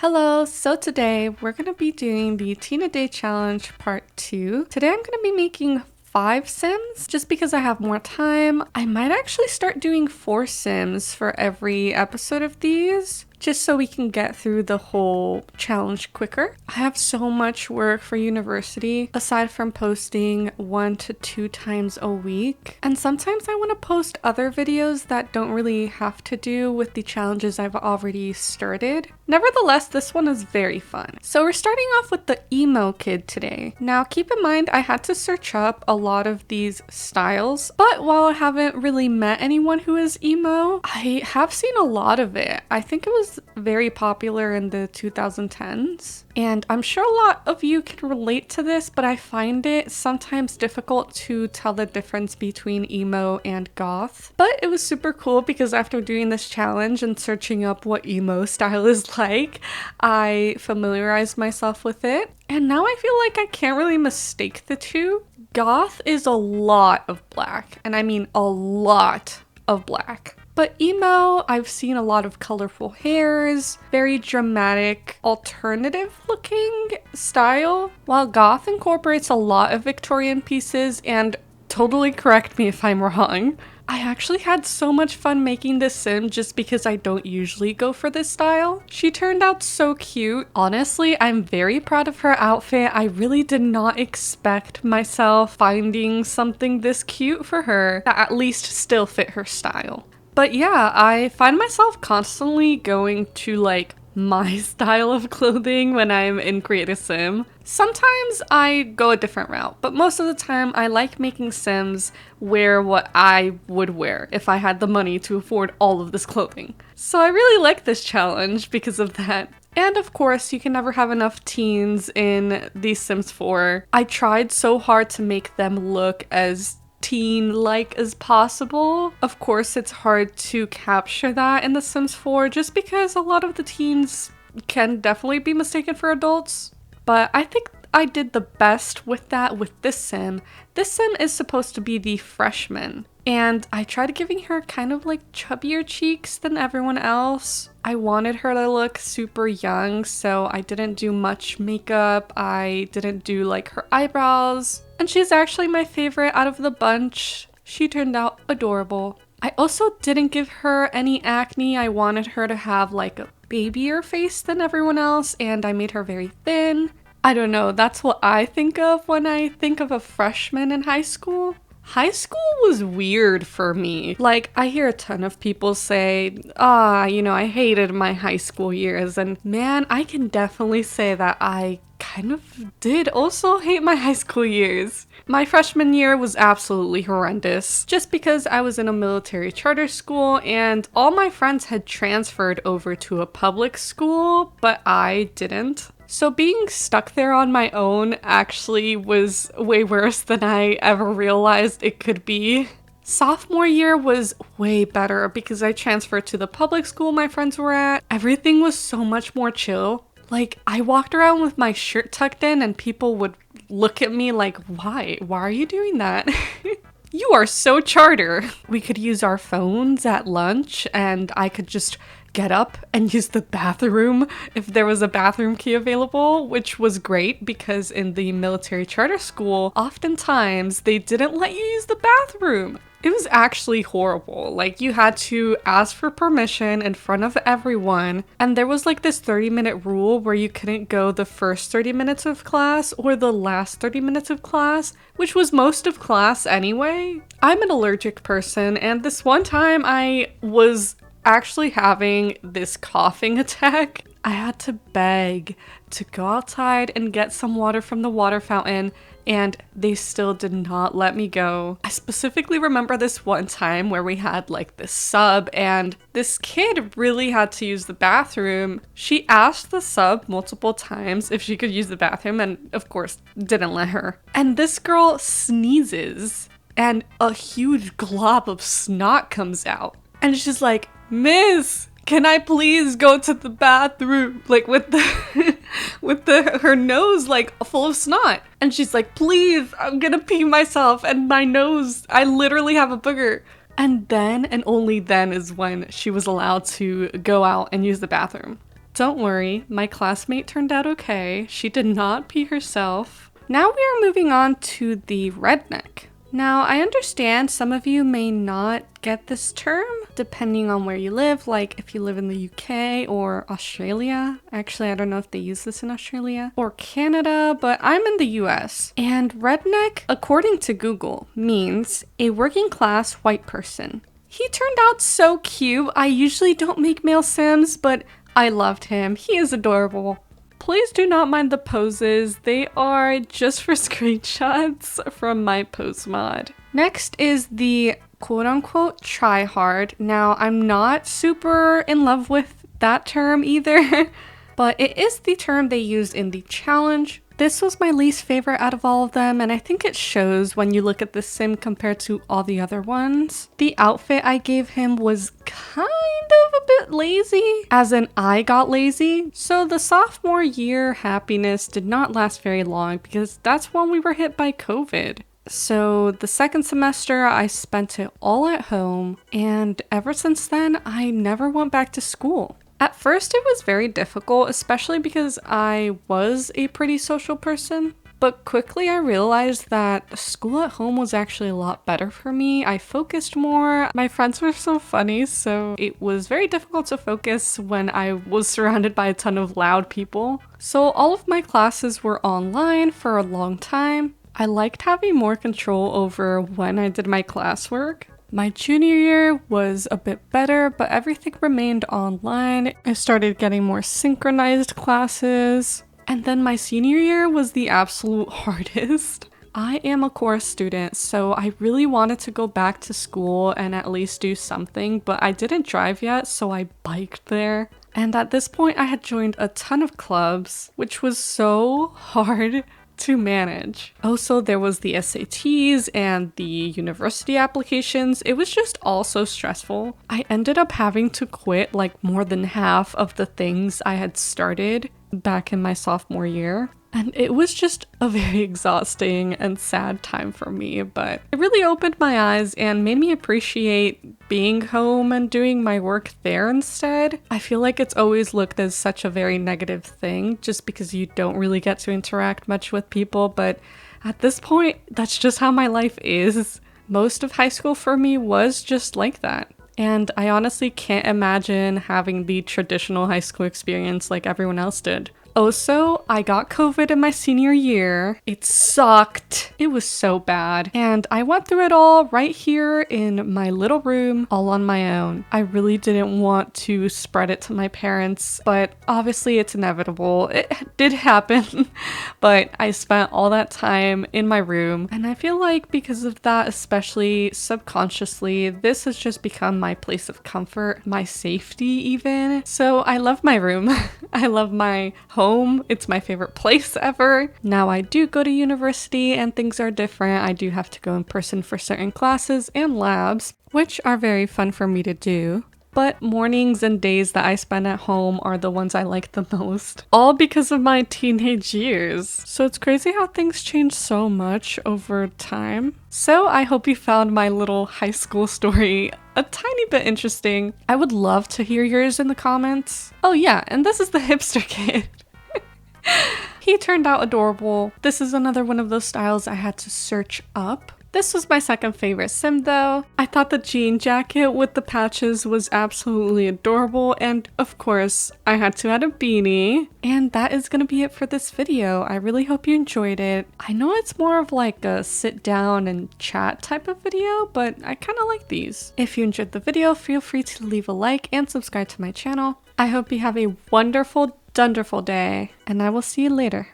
Hello, so today we're going to be doing the Teen a Day Challenge Part 2. Today I'm going to be making 5 Sims just because I have more time. I might actually start doing 4 Sims for every episode of these, just so we can get through the whole challenge quicker. I have so much work for university, aside from posting 1 to 2 times a week. And sometimes I want to post other videos that don't really have to do with the challenges I've already started. Nevertheless, this one is very fun. So we're starting off with the emo kid today. Now keep in mind, I had to search up a lot of these styles, but while I haven't really met anyone who is emo, I have seen a lot of it. I think it was very popular in the 2010s, and I'm sure a lot of you can relate to this, but I find it sometimes difficult to tell the difference between emo and goth. But it was super cool because after doing this challenge and searching up what emo style is like, I familiarized myself with it, and now I feel like I can't really mistake the two. Goth is a lot of black, and I mean a lot of black. But emo, I've seen a lot of colorful hairs, very dramatic, alternative looking style, while goth incorporates a lot of Victorian pieces, and totally correct me if I'm wrong. I actually had so much fun making this sim just because I don't usually go for this style. She turned out so cute. Honestly, I'm very proud of her outfit. I really did not expect myself finding something this cute for her that at least still fit her style. But yeah, I find myself constantly going to like my style of clothing when I'm in Create a Sim. Sometimes I go a different route, but most of the time I like making Sims wear what I would wear if I had the money to afford all of this clothing. So I really like this challenge because of that. And of course, you can never have enough teens in The Sims 4. I tried so hard to make them look as teen-like as possible. Of course, it's hard to capture that in The Sims 4 just because a lot of the teens can definitely be mistaken for adults. But I think I did the best with that with this sim. This sim is supposed to be the freshman, and I tried giving her kind of like chubbier cheeks than everyone else. I wanted her to look super young, so I didn't do much makeup. I didn't do like her eyebrows. And she's actually my favorite out of the bunch. She turned out adorable. I also didn't give her any acne. I wanted her to have like a babyier face than everyone else, and I made her very thin. I don't know, that's what I think of when I think of a freshman in high school. High school was weird for me. Like, I hear a ton of people say, I hated my high school years. And man, I can definitely say that I kind of did also hate my high school years. My freshman year was absolutely horrendous, just because I was in a military charter school and all my friends had transferred over to a public school, but I didn't. So being stuck there on my own actually was way worse than I ever realized it could be. Sophomore year was way better because I transferred to the public school my friends were at. Everything was so much more chill. Like, I walked around with my shirt tucked in and people would look at me like, why? Why are you doing that? You are so charter. We could use our phones at lunch and I could just get up and use the bathroom if there was a bathroom key available, which was great because in the military charter school, oftentimes they didn't let you use the bathroom. It was actually horrible. Like, you had to ask for permission in front of everyone, and there was like this 30-minute rule where you couldn't go the first 30 minutes of class or the last 30 minutes of class, which was most of class anyway. I'm an allergic person, and this one time I was actually having this coughing attack. I had to beg to go outside and get some water from the water fountain, and they still did not let me go. I specifically remember this one time where we had like this sub and this kid really had to use the bathroom. She asked the sub multiple times if she could use the bathroom and of course didn't let her. And this girl sneezes and a huge glob of snot comes out. And she's like, "Miss, can I please go to the bathroom?" Like with her nose like full of snot. And she's like, "Please, I'm gonna pee myself and my nose, I literally have a booger." And then and only then is when she was allowed to go out and use the bathroom. Don't worry, my classmate turned out okay. She did not pee herself. Now we are moving on to the redneck. Now, I understand some of you may not get this term depending on where you live, like if you live in the UK or Australia. Actually, I don't know if they use this in Australia or Canada, but I'm in the US. And redneck, according to Google, means a working class white person. He turned out so cute. I usually don't make male sims, but I loved him. He is adorable. Please do not mind the poses. They are just for screenshots from my pose mod. Next is the quote-unquote try hard. Now, I'm not super in love with that term either, but it is the term they used in the challenge. This was my least favorite out of all of them, and I think it shows when you look at the sim compared to all the other ones. The outfit I gave him was kind of a bit lazy, as in I got lazy. So the sophomore year happiness did not last very long because that's when we were hit by COVID. So the second semester I spent it all at home, and ever since then I never went back to school. At first it was very difficult, especially because I was a pretty social person. But quickly I realized that school at home was actually a lot better for me. I focused more. My friends were so funny, so it was very difficult to focus when I was surrounded by a ton of loud people. So all of my classes were online for a long time. I liked having more control over when I did my classwork. My junior year was a bit better, but everything remained online. I started getting more synchronized classes. And then my senior year was the absolute hardest. I am a course student, so I really wanted to go back to school and at least do something, but I didn't drive yet, so I biked there. And at this point, I had joined a ton of clubs, which was so hard to manage. Also, there was the SATs and the university applications. It was just all so stressful. I ended up having to quit like more than half of the things I had started back in my sophomore year. And it was just a very exhausting and sad time for me, but it really opened my eyes and made me appreciate being home and doing my work there instead. I feel like it's always looked as such a very negative thing just because you don't really get to interact much with people, but at this point, that's just how my life is. Most of high school for me was just like that. And I honestly can't imagine having the traditional high school experience like everyone else did. Also, I got COVID in my senior year. It sucked. It was so bad. And I went through it all right here in my little room, all on my own. I really didn't want to spread it to my parents, but obviously it's inevitable. It did happen, but I spent all that time in my room. And I feel like because of that, especially subconsciously, this has just become my place of comfort, my safety even. So I love my room. I love my home. It's my favorite place ever. Now I do go to university and things are different. I do have to go in person for certain classes and labs, which are very fun for me to do. But mornings and days that I spend at home are the ones I like the most, all because of my teenage years. So it's crazy how things change so much over time. So I hope you found my little high school story a tiny bit interesting. I would love to hear yours in the comments. Oh yeah, and this is the hipster kid. He turned out adorable. This is another one of those styles I had to search up. This was my second favorite sim though. I thought the jean jacket with the patches was absolutely adorable, and of course I had to add a beanie. And that is gonna be it for this video. I really hope you enjoyed it. I know it's more of like a sit down and chat type of video, but I kind of like these. If you enjoyed the video, feel free to leave a like and subscribe to my channel. I hope you have a wonderful, dunderful day, and I will see you later.